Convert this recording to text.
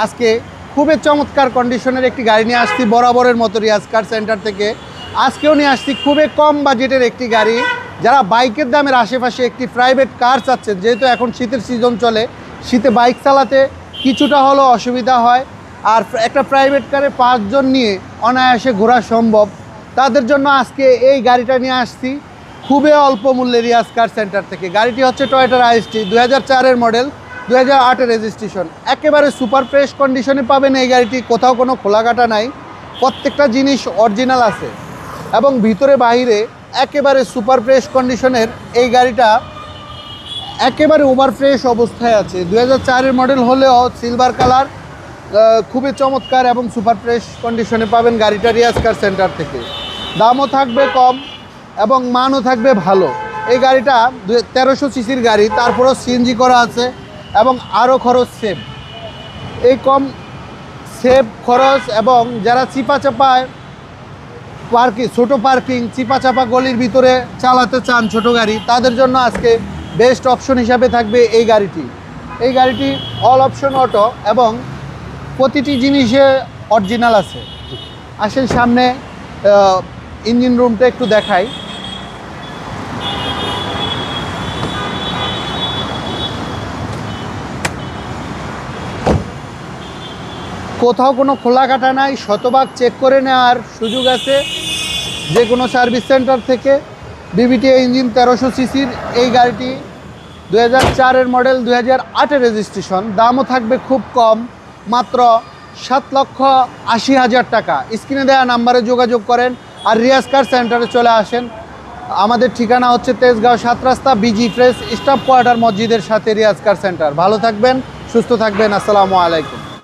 আজকে খুবই চমৎকার কন্ডিশনের একটি গাড়ি নিয়ে আসছি বরাবরের মতো রিয়াজ কার সেন্টার থেকে। আজকেও নিয়ে আসছি খুবই কম বাজেটের একটি গাড়ি। যারা বাইকের দামের আশেপাশে একটি প্রাইভেট কার চাচ্ছেন, যেহেতু এখন শীতের সিজন চলে, শীতে বাইক চালাতে কিছুটা হলেও অসুবিধা হয়, আর একটা প্রাইভেট কারে 5 জন নিয়ে অনায়াসে ঘোরা সম্ভব, তাদের জন্য আজকে এই গাড়িটা নিয়ে আসছি খুবই অল্প মূল্যে রিয়াজ কার সেন্টার থেকে। গাড়িটি হচ্ছে টয়োটা আইএসটি 2004-এর মডেল, 2008-এর রেজিস্ট্রেশন। একেবারে সুপার ফ্রেশ কন্ডিশনে পাবেন এই গাড়িটি, কোথাও কোনো খোলাকাটা নাই, প্রত্যেকটা জিনিস অরিজিনাল আছে এবং ভিতরে বাহিরে একেবারে সুপার ফ্রেশ কন্ডিশনের এই গাড়িটা একেবারে ওভার ফ্রেশ অবস্থায় আছে। 2004-এর মডেল হলেও সিলভার কালার, খুবই চমৎকার এবং সুপার ফ্রেশ কন্ডিশনে পাবেন গাড়িটা রিয়াজ কার সেন্টার থেকে। দামও থাকবে কম এবং মানও থাকবে ভালো। এই গাড়িটা 1300 সিসির গাড়ি, তারপরেও সিএনজি করা আছে এবং আরও খরচ সেভ। এই কম সেভ খরচ এবং যারা চিপাচাপায় ছোটো পার্কিং চিপাচাপা গলির ভিতরে চালাতে চান ছোট গাড়ি, তাদের জন্য আজকে বেস্ট অপশন হিসাবে থাকবে এই গাড়িটি। এই গাড়িটি অল অপশন অটো এবং প্রতিটি জিনিসে অরিজিনাল আছে। আসেন সামনে ইঞ্জিন রুমটা একটু দেখাই। কোথাও কোনো খোলাকাটা নাই, শতভাগ চেক করে নেওয়ার সুযোগ আছে যে কোনো সার্ভিস সেন্টার থেকে। বিবিটি ইঞ্জিন 1300 সিসির এই গাড়িটি 2004-এর মডেল, 2008-এর রেজিস্ট্রেশন। দামও থাকবে খুব কম, মাত্র 7,80,000 টাকা। স্ক্রিনে দেওয়া নাম্বারে যোগাযোগ করেন আর রিয়াজ কার সেন্টারে চলে আসেন। আমাদের ঠিকানা হচ্ছে তেজগাঁও 7 রাস্তা, বিজি ফ্রেশ, স্টাফ কোয়ার্টার মসজিদের সাথে রিয়াজ কার সেন্টার। ভালো থাকবেন, সুস্থ থাকবেন, আসসালামু আলাইকুম।